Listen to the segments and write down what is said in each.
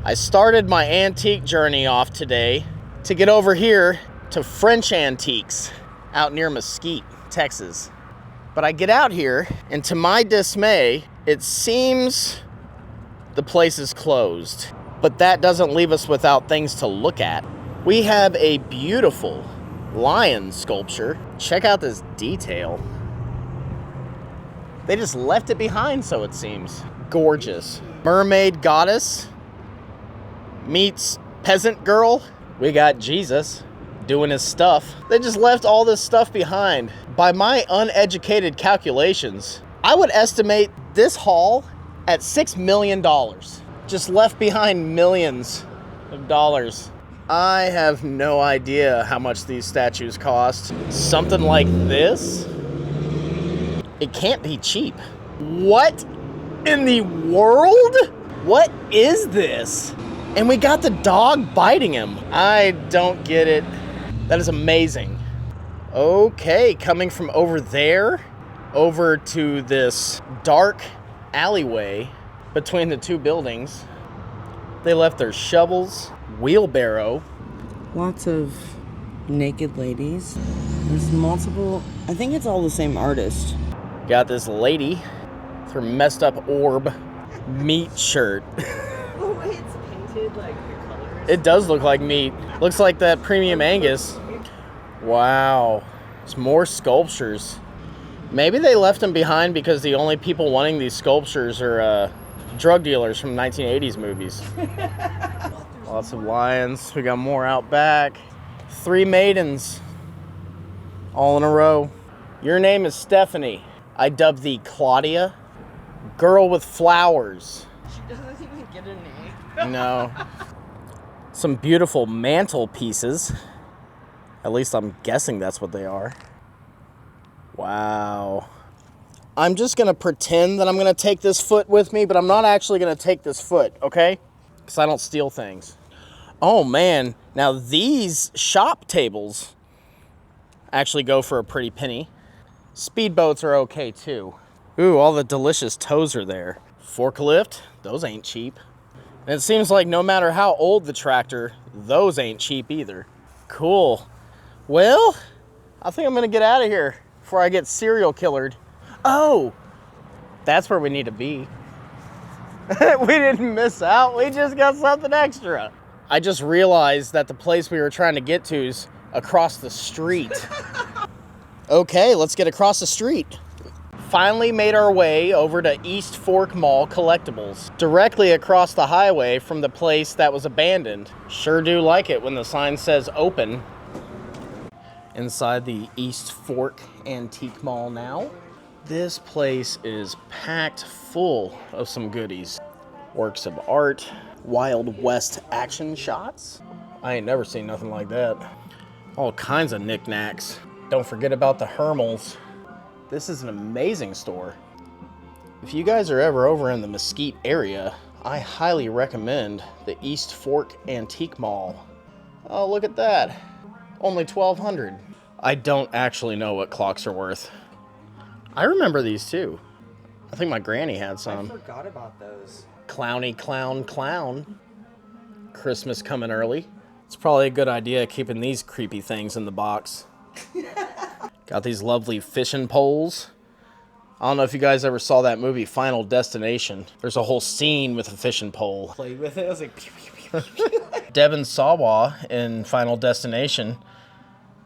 I started my antique journey off today to get over here to French Antiques out near Mesquite, Texas. But I get out here, and to my dismay, it seems the place is closed. But that doesn't leave us without things to look at. We have a beautiful lion sculpture. Check out this detail. They just left it behind, so it seems. Gorgeous. Mermaid goddess meets peasant girl. We got Jesus doing his stuff. They just left all this stuff behind. By my uneducated calculations, I would estimate this haul at $6 million. Just left behind millions of dollars. I have no idea how much these statues cost. Something like this? It can't be cheap. What in the world? What is this? And we got the dog biting him. I don't get it. That is amazing. Okay, coming from over there over to this dark alleyway between the two buildings. They left their shovels, wheelbarrow. Lots of naked ladies. There's multiple, I think it's all the same artist. Got this lady with her messed up orb meat shirt. The way it's painted, like the colors. It does look like meat. Looks like that premium Angus. Wow. It's more sculptures. Maybe they left them behind because the only people wanting these sculptures are drug dealers from 1980s movies. Lots of lions. We got more out back. 3 maidens. All in a row. Your name is Stephanie. I dub thee Claudia. Girl with flowers. She doesn't even get a name. No. Some beautiful mantelpieces. At least I'm guessing that's what they are. Wow. I'm just going to pretend that I'm going to take this foot with me, but I'm not actually going to take this foot, okay? Because I don't steal things. Oh, man. Now, these shop tables actually go for a pretty penny. Speedboats are okay, too. Ooh, all the delicious toes are there. Forklift, those ain't cheap. And it seems like no matter how old the tractor, those ain't cheap either. Cool. Well, I think I'm going to get out of here before I get serial killered. Oh, that's where we need to be. We didn't miss out. We just got something extra. I just realized that the place we were trying to get to is across the street. Okay, let's get across the street. Finally made our way over to East Fork Mall Collectibles, directly across the highway from the place that was abandoned. Sure do like it when the sign says open. Inside the East Fork Antique Mall now. This place is packed full of some goodies. Works of art, Wild West action shots. I ain't never seen nothing like that. All kinds of knickknacks. Don't forget about the Hermels. This is an amazing store. If you guys are ever over in the Mesquite area, I highly recommend the East Fork Antique Mall. Oh, look at that. Only $1,200. I don't actually know what clocks are worth. I remember these too. I think my granny had some. I forgot about those. Clowny clown clown. Christmas coming early. It's probably a good idea keeping these creepy things in the box. Got these lovely fishing poles. I don't know if you guys ever saw that movie Final Destination. There's a whole scene with a fishing pole. Played with it. I was like, pew, pew, pew, pew. Devin Sawa in Final Destination,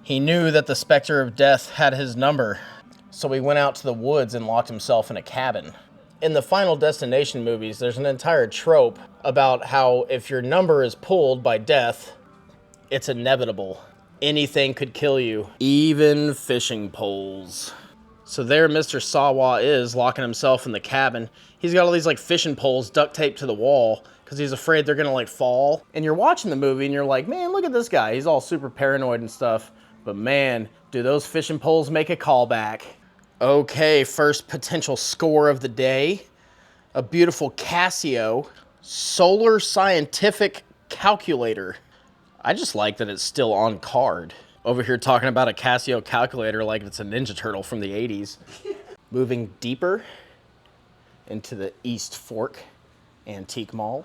he knew that the specter of death had his number, so he went out to the woods and locked himself in a cabin. In the Final Destination movies, there's an entire trope about how if your number is pulled by death, it's inevitable. Anything could kill you, even fishing poles. So there Mr. Sawa is, locking himself in the cabin. He's got all these like fishing poles duct taped to the wall because he's afraid they're gonna like fall. And you're watching the movie and you're like, man, look at this guy. He's all super paranoid and stuff. But man, do those fishing poles make a callback. Okay, first potential score of the day. A beautiful Casio Solar Scientific Calculator. I just like that it's still on card. Over here talking about a Casio calculator like it's a Ninja Turtle from the 80s. Moving deeper into the East Fork Antique Mall.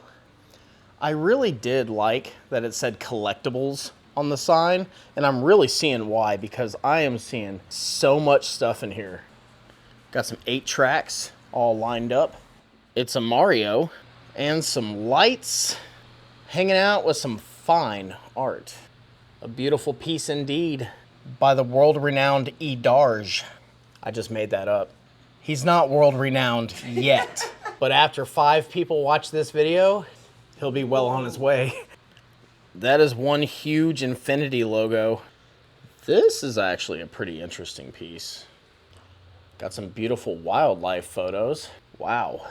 I really did like that it said collectibles on the sign, and I'm really seeing why, because I am seeing so much stuff in here. Got some 8 tracks all lined up. It's a Mario and some lights hanging out with some fine art. A beautiful piece indeed by the world-renowned Edarge. I just made that up. He's not world-renowned yet, but after 5 people watch this video, he'll be well on his way. That is one huge Infinity logo. This is actually a pretty interesting piece. Got some beautiful wildlife photos. Wow.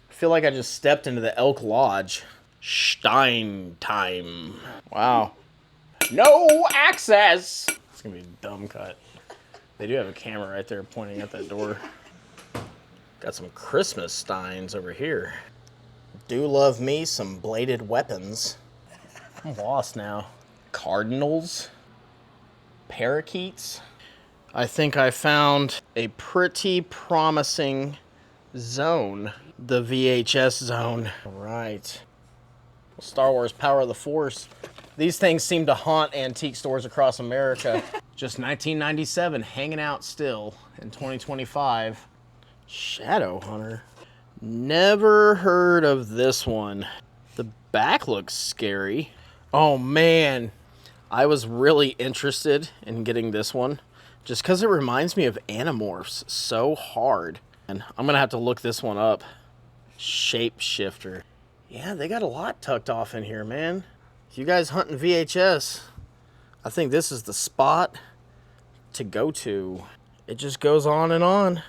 I feel like I just stepped into the Elk Lodge. Stein time. Wow. No access! It's gonna be a dumb cut. They do have a camera right there pointing at that door. Got some Christmas steins over here. Do love me some bladed weapons. I'm lost now. Cardinals. Parakeets. I think I found a pretty promising zone. The VHS zone. Right. Star Wars Power of the Force. These things seem to haunt antique stores across America. Just 1997, hanging out still in 2025. Shadow Hunter. Never heard of this one. The back looks scary. Oh man, I was really interested in getting this one just because it reminds me of Animorphs so hard. And I'm gonna have to look this one up. Shapeshifter. Yeah, they got a lot tucked off in here, man. If you guys hunting VHS, I think this is the spot to go to. It just goes on and on.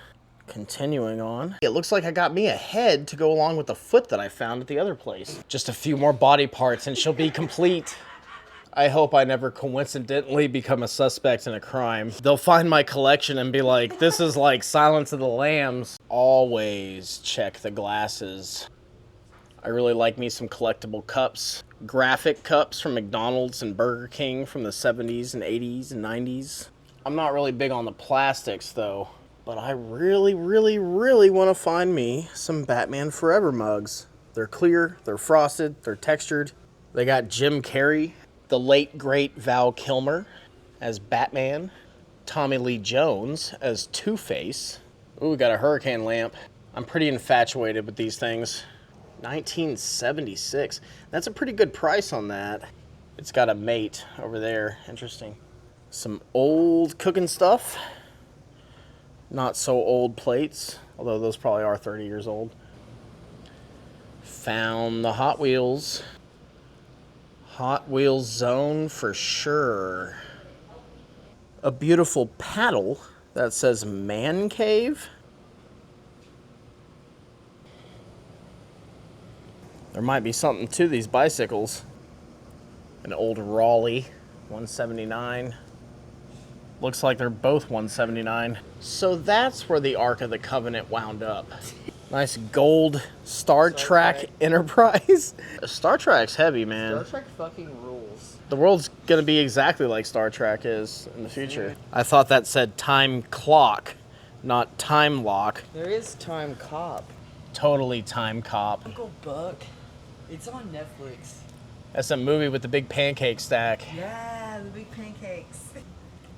Continuing on. It looks like I got me a head to go along with the foot that I found at the other place. Just a few more body parts and she'll be complete. I hope I never coincidentally become a suspect in a crime. They'll find my collection and be like, this is like Silence of the Lambs. Always check the glasses. I really like me some collectible cups. Graphic cups from McDonald's and Burger King from the 70s and 80s and 90s. I'm not really big on the plastics though, but I really want to find me some Batman Forever mugs. They're clear, they're frosted, they're textured. They got Jim Carrey, the late great Val Kilmer as Batman, Tommy Lee Jones as Two-Face. Ooh, we got a hurricane lamp. I'm pretty infatuated with these things. 1976. That's a pretty good price on that. It's got a mate over there. Interesting. Some old cooking stuff. Not so old plates, although those probably are 30 years old. Found the Hot Wheels. Hot Wheels zone for sure. A beautiful paddle that says Man Cave. There might be something to these bicycles. An old Raleigh 179. Looks like they're both 179. So that's where the Ark of the Covenant wound up. Nice gold Star Trek Enterprise. Star Trek's heavy, man. Star Trek fucking rules. The world's gonna be exactly like Star Trek is in the future. I thought that said time clock, not time lock. There is Time Cop. Totally time cop. Uncle Buck. It's on Netflix. That's a movie with the big pancake stack. Yeah, the big pancakes.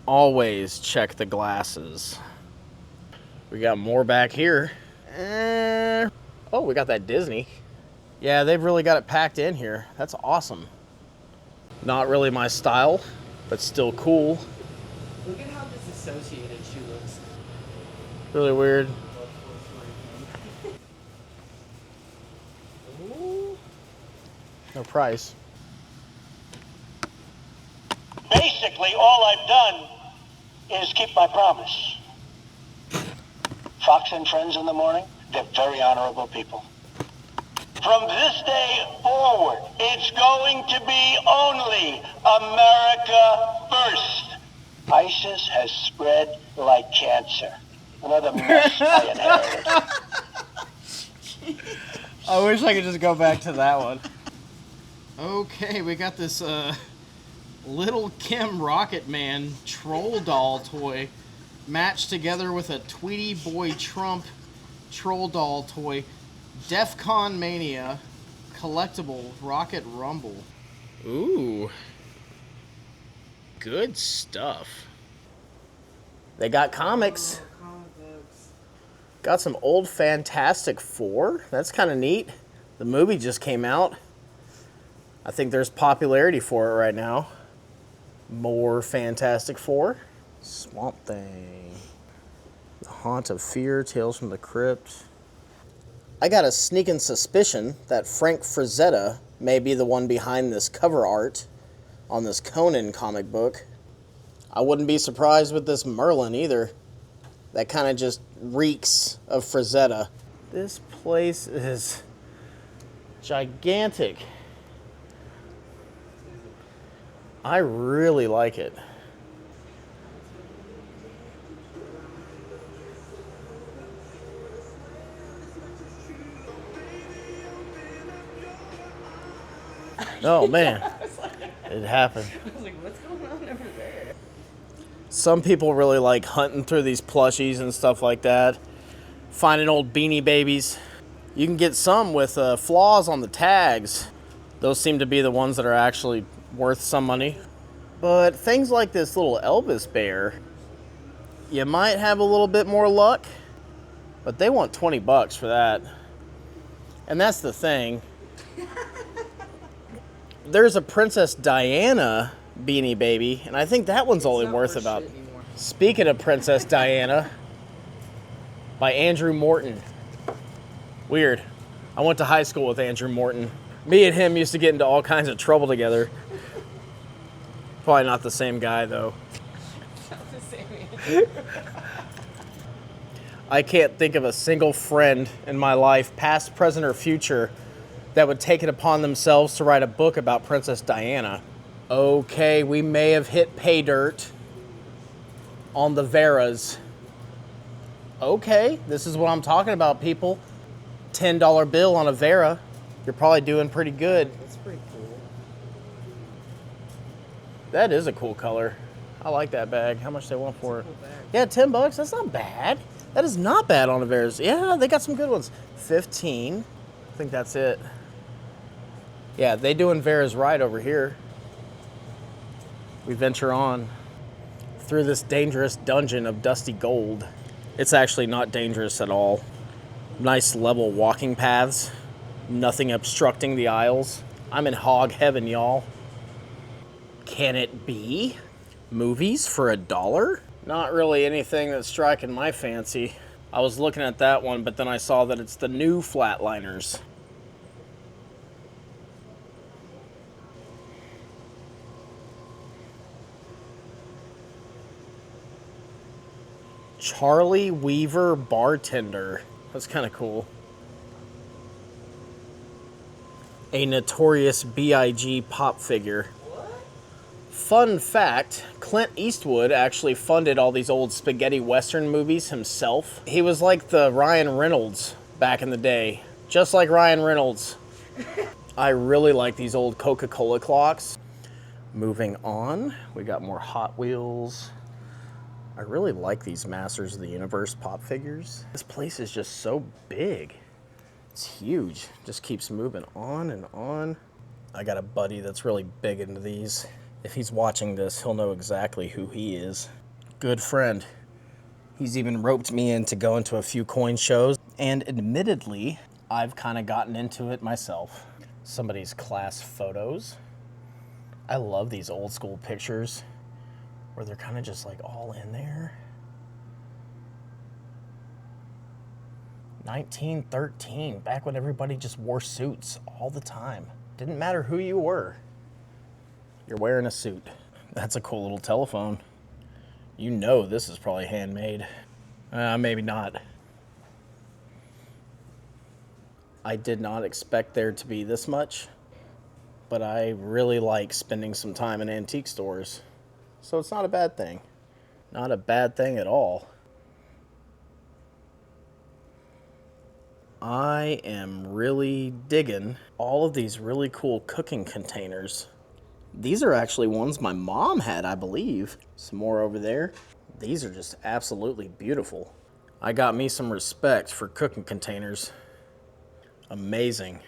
Always check the glasses. We got more back here. Oh, we got that Disney. Yeah, they've really got it packed in here. That's awesome. Not really my style, but still cool. Look at how disassociated she looks. Really weird. No price. Basically, all I've done is keep my promise. Fox and Friends in the morning, they're very honorable people. From this day forward, it's going to be only America first. ISIS has spread like cancer. Another mess I inherited. I wish I could just go back to that one. Okay, we got this Little Kim Rocket Man troll doll toy matched together with a Tweety Boy Trump troll doll toy. DEF CON Mania Collectible Rocket Rumble. Ooh. Good stuff. They got comics. Got some old Fantastic Four. That's kind of neat. The movie just came out. I think there's popularity for it right now. More Fantastic Four. Swamp Thing. The Haunt of Fear, Tales from the Crypt. I got a sneaking suspicion that Frank Frazetta may be the one behind this cover art on this Conan comic book. I wouldn't be surprised with this Merlin either. That kind of just reeks of Frazetta. This place is gigantic. I really like it. Oh man, it happened. I was like, what's going on over there? Some people really like hunting through these plushies and stuff like that. Finding old Beanie Babies. You can get some with flaws on the tags. Those seem to be the ones that are actually worth some money. But things like this little Elvis bear, you might have a little bit more luck, but they want 20 bucks for that. And that's the thing. There's a Princess Diana Beanie Baby, and I think that one's only worth about... Speaking of Princess Diana, by Andrew Morton. Weird. I went to high school with Andrew Morton. Me and him used to get into all kinds of trouble together. Probably not the same guy, though. Not the same. I can't think of a single friend in my life, past, present, or future, that would take it upon themselves to write a book about Princess Diana. Okay, we may have hit pay dirt on the Veras. Okay, this is what I'm talking about, people. $10 bill on a Vera. You're probably doing pretty good. That's pretty cool. That is a cool color. I like that bag. How much they want for it? Cool bag. Yeah, 10 bucks. That's not bad. That is not bad on a Veras. Yeah, they got some good ones. 15. I think that's it. Yeah, they doing Veras right over here. We venture on through this dangerous dungeon of dusty gold. It's actually not dangerous at all. Nice level walking paths. Nothing obstructing the aisles. I'm in hog heaven, y'all. Can it be? Movies for $1? Not really anything that's striking my fancy. I was looking at that one, but then I saw that it's the new Flatliners. Charlie Weaver Bartender. That's kind of cool. A Notorious B.I.G. pop figure. Fun fact, Clint Eastwood actually funded all these old spaghetti western movies himself. He was like the Ryan Reynolds back in the day. Just like Ryan Reynolds. I really like these old Coca-Cola clocks. Moving on, we got more Hot Wheels. I really like these Masters of the Universe pop figures. This place is just so big. It's huge. Just keeps moving on and on. I got a buddy that's really big into these. If he's watching this, he'll know exactly who he is. Good friend. He's even roped me into going to a few coin shows. And admittedly, I've kind of gotten into it myself. Somebody's class photos. I love these old school pictures where they're kind of just like all in there. 1913, back when everybody just wore suits all the time. Didn't matter who you were. You're wearing a suit. That's a cool little telephone. You know this is probably handmade. Maybe not. I did not expect there to be this much, but I really like spending some time in antique stores. So it's not a bad thing. Not a bad thing at all. I am really digging all of these really cool cooking containers. These are actually ones my mom had, I believe. Some more over there. These are just absolutely beautiful. I got me some respect for cooking containers. Amazing.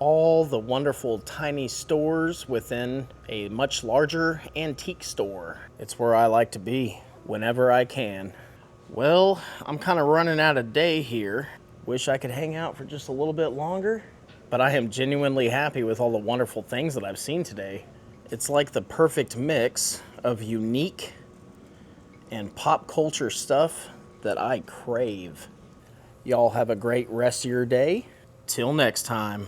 all the wonderful tiny stores within a much larger antique store. It's where I like to be whenever I can. Well, I'm kind of running out of day here. Wish I could hang out for just a little bit longer, but I am genuinely happy with all the wonderful things that I've seen today. It's like the perfect mix of unique and pop culture stuff that I crave. Y'all have a great rest of your day. Till next time.